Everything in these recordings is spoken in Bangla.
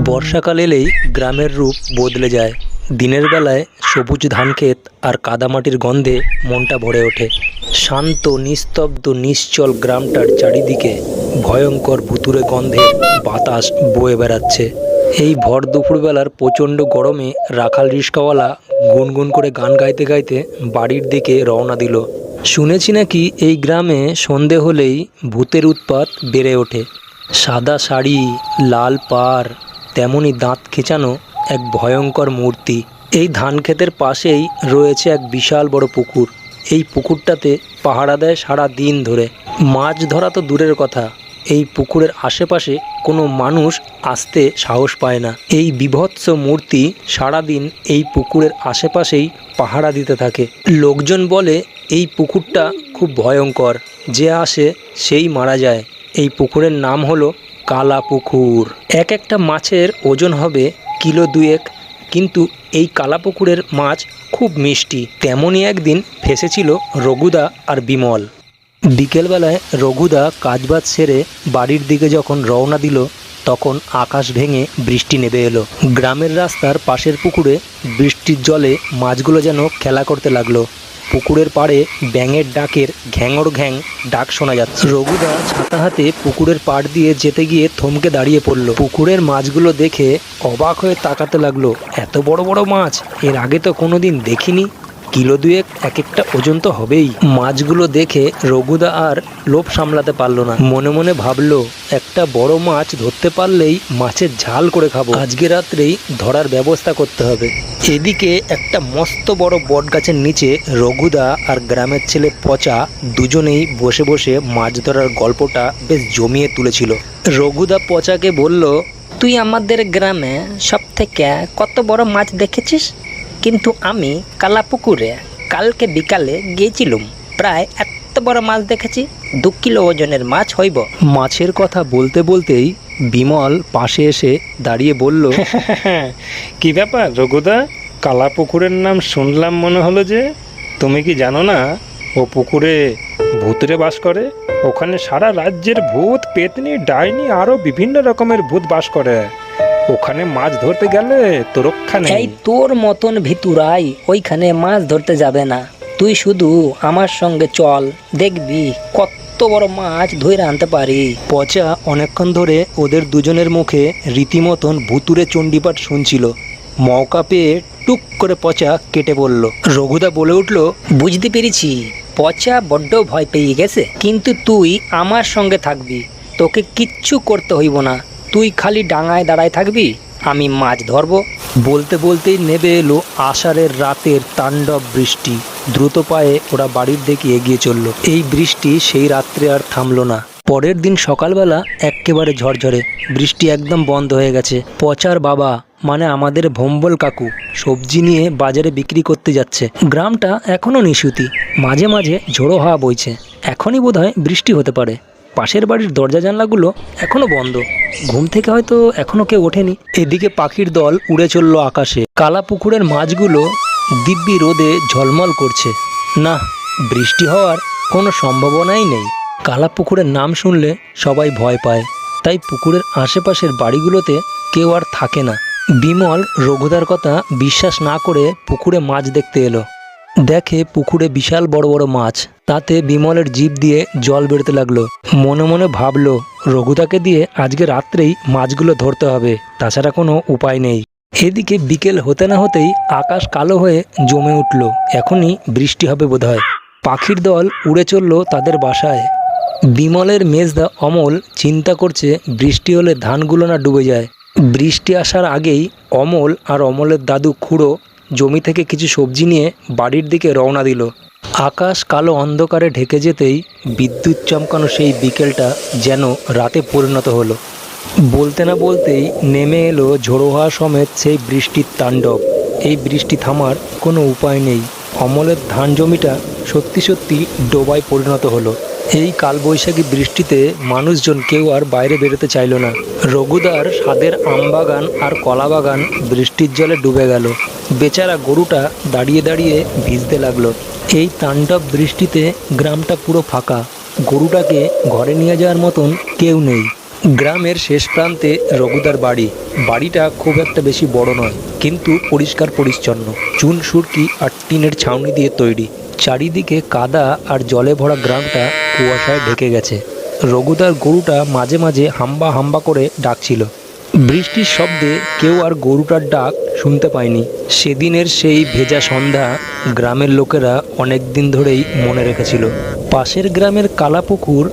বর্ষাকাল এলেই গ্রামের রূপ বদলে যায়। দিনের বেলায় সবুজ ধানক্ষেত আর কাদামাটির গন্ধে মনটা ভরে ওঠে। শান্ত নিস্তব্ধ নিশ্চল গ্রামটার চারিদিকে ভয়ঙ্কর ভুতুড়ে গন্ধে বাতাস বয়ে বেড়াচ্ছে। এই ভর দুপুরবেলার প্রচণ্ড গরমে রাখাল রিস্কাওয়ালা গুনগুন করে গান গাইতে গাইতে বাড়ির দিকে রওনা দিল। শুনেছি নাকি এই গ্রামে সন্ধে হলেই ভূতের উৎপাত বেড়ে ওঠে। সাদা শাড়ি, লাল পাড়, তেমনি দাঁত খেঁচানো এক ভয়ঙ্কর মূর্তি। এই ধান ক্ষেতের পাশেই রয়েছে এক বিশাল বড় পুকুর। এই পুকুরটাতে পাহারা দেয় সারা দিন ধরে। মাছ ধরা তো দূরের কথা, এই পুকুরের আশেপাশে কোনো মানুষ আসতে সাহস পায় না। এই বীভৎস মূর্তি সারাদিন এই পুকুরের আশেপাশেই পাহারা দিতে থাকে। লোকজন বলে এই পুকুরটা খুব ভয়ঙ্কর, যে আসে সেই মারা যায়। এই পুকুরের নাম হলো কালা পুকুর। এক একটা মাছের ওজন হবে কিলো দুয়েক, কিন্তু এই কালা পুকুরের মাছ খুব মিষ্টি। তেমনই একদিন ফেসেছিল রঘুদা আর বিমল। বিকেলবেলায় রঘুদা কাজবাজ সেরে বাড়ির দিকে যখন রওনা দিল, তখন আকাশ ভেঙে বৃষ্টি নেমে এলো। গ্রামের রাস্তার পাশের পুকুরে বৃষ্টির জলে মাছগুলো যেন খেলা করতে লাগলো। পুকুরের পাড়ে ব্যাঙের ডাকের ঘ্যাঙর ঘ্যাং ডাক শোনা যাচ্ছে। রঘুদা ছাতা হাতে পুকুরের পাড় দিয়ে যেতে গিয়ে থমকে দাঁড়িয়ে পড়ল। পুকুরের মাছগুলো দেখে অবাক হয়ে তাকাতে লাগলো। এত বড় বড় মাছ এর আগে তো কোনোদিন দেখিনি। কিলো দুয়েক এক একটা ওজন তো হবেই। মাছগুলো দেখে রঘুদা আর লোভ সামলাতে পারলো না। মনে মনে ভাবলো, একটা বড় মাছ ধরতে পারলেই মাছের ঝাল করে খাবো। আজকে রাত্রেই ধরার ব্যবস্থা করতে হবে। এদিকে একটা মস্ত বড় বট গাছের নিচে রঘুদা আর গ্রামের ছেলে পচা দুজনেই বসে বসে মাছ ধরার গল্পটা বেশ জমিয়ে তুলেছিল। রঘুদা পচাকে বলল, তুই আমাদের গ্রামে সব থেকে কত বড় মাছ দেখেছিস? কিন্তু আমি কালাপুকুরে কালকে বিকালে গিয়েছিলাম, প্রায় এত বড় মাছ দেখেছি, 2 কিলো ওজনের মাছ হইব। মাছের কথা বলতে বলতেই বিমল পাশে এসে দাঁড়িয়ে বলল, কি ব্যাপার রঘুদা, কালা পুকুরের নাম শুনলাম মনে হলো যে। তুমি কি জানো না ও পুকুরে ভূতরে বাস করে? ওখানে সারা রাজ্যের ভূত, পেতনি, ডাইনি আরও বিভিন্ন রকমের ভূত বাস করে। ওখানে মাছ ধরতে গেলে তো রক্ষা এই নেই। তোর মতন ভিতুরাই ওইখানে মাছ ধরতে যাবে না। তুই শুধু আমার সঙ্গে চল, দেখবি কত বড় মাছ ধরে আনতে পারি। পচা অনেকক্ষণ ধরে ওদের দুজনের মুখে রীতিমতন ভুতুরে চণ্ডীপাঠ শুনছিল। মৌকা পেয়ে টুক করে পচা কেটে পড়ল। রঘুদা বলে উঠল, বুঝতে পেরেছি, পচা বড্ড ভয় পেয়ে গেছে, কিন্তু তুই আমার সঙ্গে থাকবি, তোকে কিচ্ছু করতে হইব না। তুই খালি ডাঙায় দাঁড়ায় থাকবি, আমি মাছ ধরবো। বলতে বলতেই নেমে এলো আষাঢ়ের রাতের তাণ্ডব বৃষ্টি। দ্রুত পায়ে ওরা বাড়ির দিকে এগিয়ে চলল। এই বৃষ্টি সেই রাত্রে আর থামলো না। পরের দিন সকালবেলা এক্কেবারে ঝরঝরে বৃষ্টি একদম বন্ধ হয়ে গেছে। পচার বাবা মানে আমাদের ভম্বল কাকু সবজি নিয়ে বাজারে বিক্রি করতে যাচ্ছে। গ্রামটা এখনও নিশুতি, মাঝে মাঝে ঝোড়ো হাওয়া বইছে। এখনই বোধহয় বৃষ্টি হতে পারে। পাশের বাড়ির দরজা জানলাগুলো এখনো বন্ধ, ঘুম থেকে হয়তো এখনো কেউ ওঠেনি। এদিকে পাখির দল উড়ে চলল আকাশে। কালা পুকুরের মাছগুলো দিব্যি রোদে ঝলমল করছে। না, বৃষ্টি হওয়ার কোনো সম্ভাবনাই নেই। কালা পুকুরের নাম শুনলে সবাই ভয় পায়, তাই পুকুরের আশেপাশের বাড়িগুলোতে কেউ আর থাকে না। বিমল রঘুদার কথা বিশ্বাস না করে পুকুরে মাছ দেখতে এলো। দেখে পুকুরে বিশাল বড় বড় মাছ। তাতে বিমলের জিভ দিয়ে জল বেরোতে লাগলো। মনে মনে ভাবলো, রঘুদাকে দিয়ে আজকে রাত্রেই মাছগুলো ধরতে হবে, তাছাড়া কোনো উপায় নেই। এদিকে বিকেল হতে না হতেই আকাশ কালো হয়ে জমে উঠল। এখনই বৃষ্টি হবে বোধহয়। পাখির দল উড়ে চলল তাদের বাসায়। বিমলের মেজদা অমল চিন্তা করছে বৃষ্টি হলে ধানগুলো না ডুবে যায়। বৃষ্টি আসার আগেই অমল আর অমলের দাদু খুড়ো জমি থেকে কিছু সবজি নিয়ে বাড়ির দিকে রওনা দিল। আকাশ কালো অন্ধকারে ঢেকে যেতেই বিদ্যুৎ চমকানো সেই বিকেলটা যেন রাতে পরিণত হলো। বলতে না বলতেই নেমে এলো ঝোড়ো হাওয়া সমেত সেই বৃষ্টির তাণ্ডব। এই বৃষ্টি থামার কোনো উপায় নেই। অমলের ধান জমিটা সত্যি সত্যি ডোবায় পরিণত হলো। এই কালবৈশাখী বৃষ্টিতে মানুষজন কেউ আর বাইরে বেরোতে চাইল না। রঘুদার স্বাদের আমবাগান আর কলা বাগান বৃষ্টির জলে ডুবে গেল। বেচারা গরুটা দাঁড়িয়ে দাঁড়িয়ে ভিজতে লাগলো। এই তাণ্ডব বৃষ্টিতে গ্রামটা পুরো ফাঁকা। গরুটাকে ঘরে নিয়ে যাওয়ার মতন কেউ নেই। গ্রামের শেষ প্রান্তে রঘুদার বাড়ি। বাড়িটা খুব একটা বেশি বড় নয়, কিন্তু পরিষ্কার পরিচ্ছন্ন। চুন সুরকি আর টিনের ছাউনি দিয়ে তৈরি। চারিদিকে কাদা আর জলে ভরা গ্রামটা কুয়াশায় ঢেকে গেছে। রঘুদার গরুটা মাঝে মাঝে হাম্বা হাম্বা করে ডাকছিল। বৃষ্টির শব্দে কেউ আর গরুটার ডাক শুনতে পায়নি। সেদিনের সেই ভেজা সন্ধ্যা গ্রামের লোকেরা অনেক দিন ধরেই মনে রেখেছিল। পাশের গ্রামের কালাপুকুর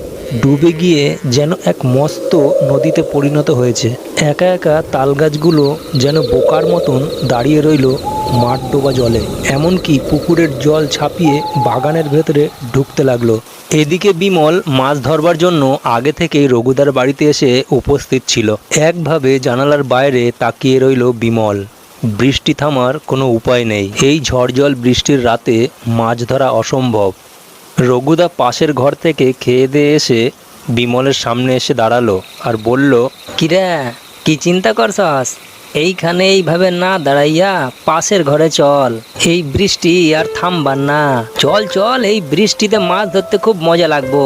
ডুবে গিয়ে যেন এক মস্ত নদীতে পরিণত হয়েছে। একা একা তালগাছগুলো যেন বোকার মতন দাঁড়িয়ে রইল মাঠ ডোবা জলে। এমনকি পুকুরের জল ছাপিয়ে বাগানের ভেতরে ঢুকতে লাগলো। এদিকে বিমল মাছ ধরবার জন্য আগে থেকেই রঘুদার বাড়িতে এসে উপস্থিত ছিল। একভাবে জানালার বাইরে তাকিয়ে রইল বিমল। বৃষ্টি থামার কোনো উপায় নেই। এই ঝড়জল বৃষ্টির রাতে মাছ ধরা অসম্ভব। রঘুদা পাশের ঘর থেকে খেয়ে দিয়ে এসে বিমলের সামনে এসে দাঁড়ালো আর বলল, কিরা, কি চিন্তা করছস? এইখানে এইভাবে না দাঁড়াইয়া পাশের ঘরে চল। এই বৃষ্টি আর থামবার না। চল চল, এই বৃষ্টিতে মাছ ধরতে খুব মজা লাগবো।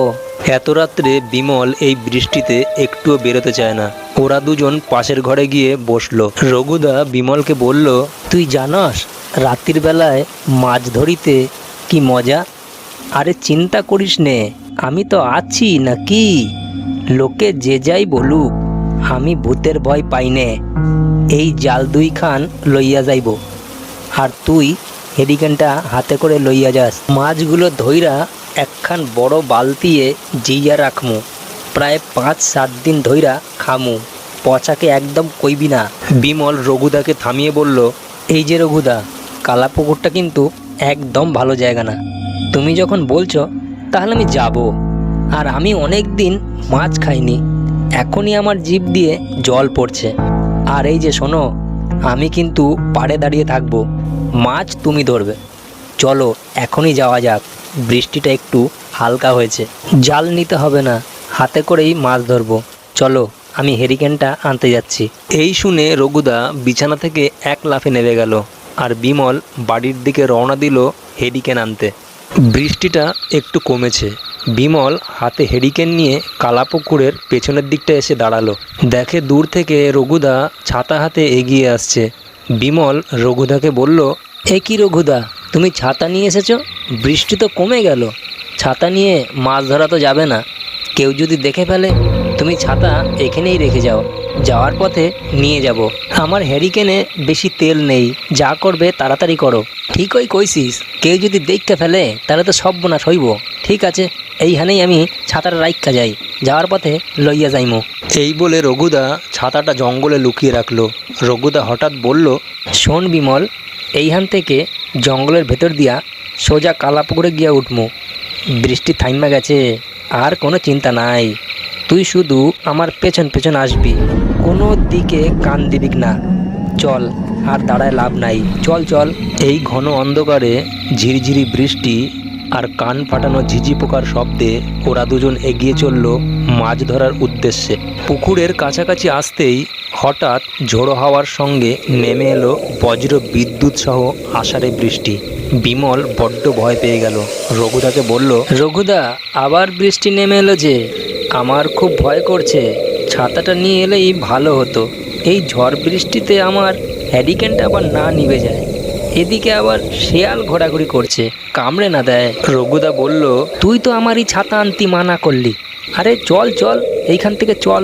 এত রাত্রে বিমল এই বৃষ্টিতে একটুও বেরোতে চায় না। ওরা দুজন পাশের ঘরে গিয়ে বসলো। রঘুদা বিমলকে বলল, তুই জানস রাত্রির বেলায় মাছ ধরিতে কি মজা? আরে চিন্তা করিস নে, আমি তো আছি নাকি। লোকে যে যাই বলুক, আমি ভূতের ভয় পাই নে। এই জাল দুইখান লইয়া যাইব, আর তুই হেরিকেনটা হাতে করে লইয়া যাস। মাছগুলো ধইরা একখান বড় বালতিয়ে জিয়া রাখমু। প্রায় 5-7 দিন ধইরা খামু। পচাকে একদম কইবি না। বিমল রঘুদাকে থামিয়ে বলল, এই যে রঘুদা, কালা পুকুরটা কিন্তু একদম ভালো জায়গা না। তুমি যখন বলছো তাহলে আমি যাব। আর আমি অনেক দিন মাছ খাইনি, এখনই আমার জিভ দিয়ে জল পড়ছে। আর এই যে শোনো, আমি কিন্তু পাড়ে দাঁড়িয়ে থাকবো, মাছ তুমি ধরবে। চলো এখনই যাওয়া যাক, বৃষ্টিটা একটু হালকা হয়েছে। জাল নিতে হবে না, হাতে করেই মাছ ধরবো। চলো, আমি হেরিকেনটা আনতে যাচ্ছি। এই শুনে রঘুদা বিছানা থেকে এক লাফে নেমে গেল আর বিমল বাড়ির দিকে রওনা দিল হেরিকেন আনতে। বৃষ্টিটা একটু কমেছে। বিমল হাতে হেরিকেন নিয়ে কালাপুকুরের পেছনের দিকটা এসে দাঁড়ালো। দেখে দূর থেকে রঘুদা ছাতা হাতে এগিয়ে আসছে। বিমল রঘুদাকে বলল, এ কি রঘুদা, তুমি ছাতা নিয়ে এসেছো? বৃষ্টি তো কমে গেল, ছাতা নিয়ে মাছ ধরা তো যাবে না। কেউ যদি দেখে ফেলে? তুমি ছাতা এখানেই রেখে যাও, যাওয়ার পথে নিয়ে যাব। আমার হ্যারিকেনে বেশি তেল নেই, যা করবে তাড়াতাড়ি করো। ঠিকই কইছিস, কেউ যদি দেখতে ফেলে তাহলে তো সর্বনাশ হইব। ঠিক আছে, এইখানেই আমি ছাতাটা রাইখা যাই, যাওয়ার পথে লইয়া যাইমু। এই বলে রঘুদা ছাতাটা জঙ্গলে লুকিয়ে রাখলো। রঘুদা হঠাৎ বলল, শোন বিমল, এইখান থেকে জঙ্গলের ভেতর দিয়া সোজা কালাপুকুরে গিয়া উঠমু। বৃষ্টি থাইমা গেছে, আর কোনো চিন্তা নাই। তুই শুধু আমার পেছন পেছন আসবি, কোনো দিকে কান দিবিক না। চল, আর দাঁড়ায় লাভ নাই, চল চল। এই ঘন অন্ধকারে ঝিরিঝিরি বৃষ্টি আর কান ফাটানো ঝিঝি পোকার শব্দে ওরা দুজন এগিয়ে চলল মাছ ধরার উদ্দেশ্যে। পুকুরের কাছাকাছি আসতেই হঠাৎ ঝোড়ো হাওয়ার সঙ্গে নেমে এলো বজ্র বিদ্যুৎ সহ আষাঢ়ে বৃষ্টি। বিমল বড্ড ভয় পেয়ে গেল। রঘুদাকে বলল, রঘুদা, আবার বৃষ্টি নেমে এলো যে, আমার খুব ভয় করছে। ছাতাটা নিয়ে এলেই ভালো হতো। এই ঝড় বৃষ্টিতে আমার হ্যারিকেনটা আবার না নিভে যায়। এদিকে আবার শেয়াল ঘোরাঘুরি করছে, কামড়ে না দেয়। রঘুদা বলল, তুই তো আমারই ছাতা আনতি মানা করলি। আরে চল চল, এইখান থেকে চল,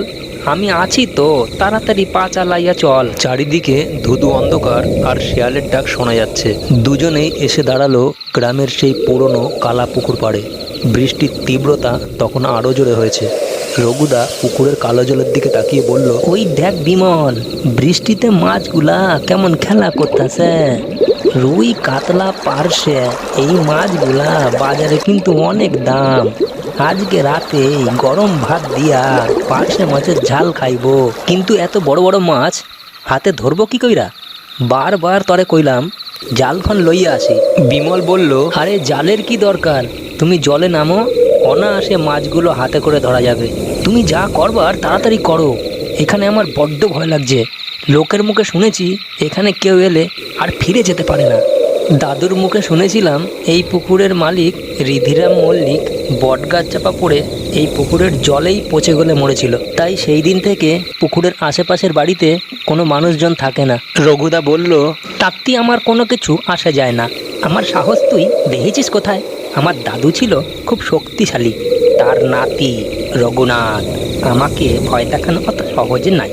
আমি আছি তো, তাড়াতাড়ি পা চালাইয়া চল। চারিদিকে ধুধু অন্ধকার আর শেয়ালের ডাক শোনা যাচ্ছে। দুজনেই এসে দাঁড়ালো গ্রামের সেই পুরনো কালা পুকুর পাড়ে। বৃষ্টির তীব্রতা তখন আরও জোরে হয়েছে। রঘুদা পুকুরের কালো জলের দিকে তাকিয়ে বলল, ওই দেখ বিমল, বৃষ্টিতে মাছগুলা কেমন খেলা করতেছে। রুই, কাতলা, পার্শে, এই মাছগুলা বাজারে কিন্তু অনেক দাম। আজকে রাতে গরম ভাত দিয়া পার্শে মাছের ঝাল খাইবো। কিন্তু এত বড় বড় মাছ হাতে ধরবো কি কইরা? বারবার তরে কইলাম জালখান লইয়া আসি। বিমল বলল, আরে জালের কি দরকার, তুমি জলে নামো, অনায়াসে মাছগুলো হাতে করে ধরা যাবে। তুমি যা করবার তাড়াতাড়ি করো, এখানে আমার বড্ড ভয় লাগছে। লোকের মুখে শুনেছি এখানে কেউ এলে আর ফিরে যেতে পারে না। দাদুর মুখে শুনেছিলাম এই পুকুরের মালিক রিধিরাম মল্লিক বটগাছ চাপা পড়ে এই পুকুরের জলেই পচে গলে মরেছিল। তাই সেই দিন থেকে পুকুরের আশেপাশের বাড়িতে কোনো মানুষজন থাকে না। রঘুদা বলল, তাত্তি আমার কোনো কিছু আসা যায় না। আমার সাহস তুই দেখেছিস কোথায়? আমার দাদু ছিল খুব শক্তিশালী, তার নাতি রঘুনাথ আমাকে ভয় দেখানো অত সহজে নাই।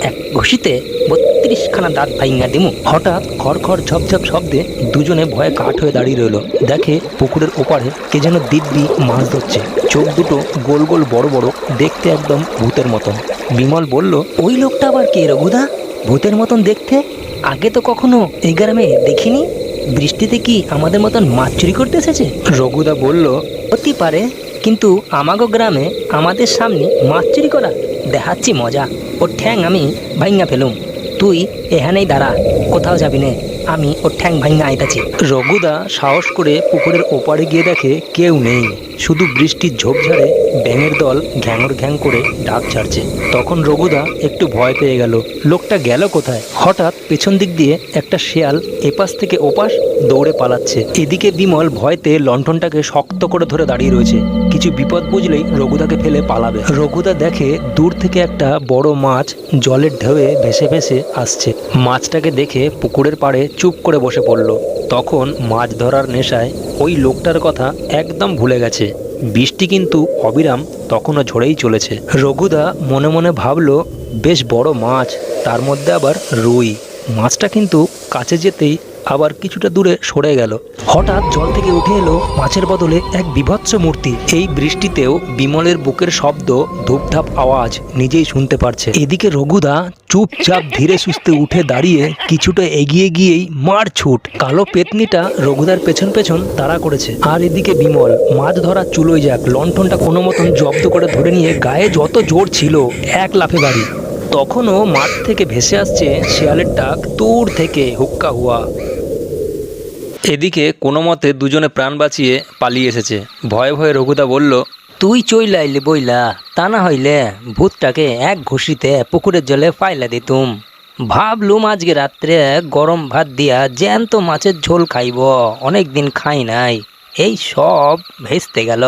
এক ঘষিতে 32খানা দাঁত ভাইঙ্গা দিমু। হঠাৎ খড়খড় ঝপঝপ শব্দে দুজনে ভয়ে কাঠ হয়ে দাঁড়িয়ে রইল। দেখে পুকুরের ওপারে কে যেন দিব্যি মাছ ধরছে। চোখ দুটো গোল গোল বড় বড়, দেখতে একদম ভূতের মতন। বিমল বলল, ওই লোকটা আবার কে রঘুদা? ভূতের মতন দেখতে? আগে তো কখনো এই গ্রামে দেখিনি। বৃষ্টিতে কি আমাদের মতন মাছ চুরি করতে এসেছে? রঘুদা বলল, হতে পারে, কিন্তু আমাগো গ্রামে আমাদের সামনে মাছ চুরি করা দেখাচ্ছি মজা। ওর ঠ্যাং আমি ভাইঙ্গা ফেলুম। তুই এখানেই দাঁড়া, কোথাও যাবি নে, আমি ওর ঠ্যাং ভাইঙ্গা আইতাছি। রঘুদা সাহস করে পুকুরের ওপারে গিয়ে দেখে কেউ নেই, শুধু বৃষ্টির ঝোপঝাড়ে ব্যাঙের দল ঘ্যাঙর ঘ্যাং করে ডাক ছাড়ছে। তখন রঘুদা একটু ভয় পেয়ে গেল, লোকটা গেল কোথায়। হঠাৎ পেছন দিক দিয়ে একটা শেয়াল এপাশ থেকে ওপাশ দৌড়ে পালাচ্ছে। এদিকে বিমল ভয়তে লণ্ঠনটাকে শক্ত করে ধরে দাঁড়িয়ে রয়েছে, কিছু বিপদ বুঝলেই রঘুদাকে ফেলে পালাবে। রঘুদা দেখে দূর থেকে একটা বড় মাছ জলের ঢেউয়ে ভেসে ভেসে আসছে। মাছটাকে দেখে পুকুরের পাড়ে চুপ করে বসে পড়ল। তখন মাছ ধরার নেশায় ওই লোকটার কথা একদম ভুলে গেছে। বৃষ্টি কিন্তু অবিরাম তখনও ঝরেই চলেছে। রঘুদা মনে মনে ভাবলো, বেশ বড় মাছ, তার মধ্যে আবার রুই। মাছটা কিন্তু কাছে যেতেই আবার কিছুটা দূরে সরে গেল। হঠাৎ জল থেকে উঠে এলো মাছের বদলে এক বিভৎস মূর্তি। এই বৃষ্টিতেও বিমলের বুকের শব্দ, ধূপধাপ আওয়াজ নিজেই শুনতে পারছে। এদিকে রঘুদা চুপচাপ ধীরে সুস্থে উঠে দাঁড়িয়ে কিছুটা এগিয়ে গিয়েই মার ছুট। কালো পেতনিটা রঘুদার পেছন পেছন তাড়া করেছে। আর এদিকে বিমল মাছ ধরা চুলোয় যাক, লণ্ঠনটা কোনো মতন জব্দ করে ধরে নিয়ে গায়ে যত জোর ছিল এক লাফে বাড়ি। তখনও মাঠ থেকে ভেসে আসছে শিয়ালের ডাক দূর থেকে, হুক্কা হুয়া। এদিকে কোনো মতে দুজনে প্রাণ বাঁচিয়ে পালিয়ে এসেছে। ভয়ে ভয়ে রঘুদা বলল, তুই চইলা আইলি বইলা, তা না হইলে ভূতটাকে এক ঘুষিতে পুকুরের জলে ফাইলা দিতুম। ভাবলুম আজকে রাত্রে গরম ভাত দিয়া জ্যান্ত মাছের ঝোল খাইব, অনেক দিন খাই নাই। এই সব ভেস্তে গেল।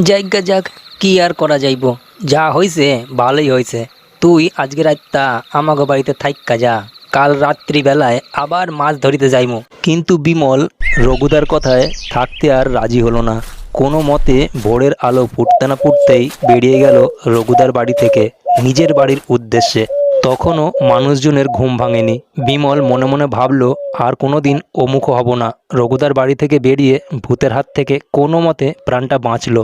জায়গা যাক, কি আর করা যাইব, যা হইছে ভালোই হইছে। তুই আজকে রাতটা আমাগো বাড়িতে থাইক্কা যা, কাল রাত্রিবেলায় আবার মাছ ধরিতে যাইমু। কিন্তু বিমল রঘুদার কথায় থাকতে আর রাজি হলো না। কোনো মতে ভোরের আলো ফুটতে না ফুটতেই বেরিয়ে গেল রঘুদার বাড়ি থেকে নিজের বাড়ির উদ্দেশ্যে। তখনও মানুষজনের ঘুম ভাঙেনি। বিমল মনে মনে ভাবল, আর কোনো দিন ওমুখ হব না। রঘুদার বাড়ি থেকে বেরিয়ে ভূতের হাত থেকে কোনো মতে প্রাণটা বাঁচল।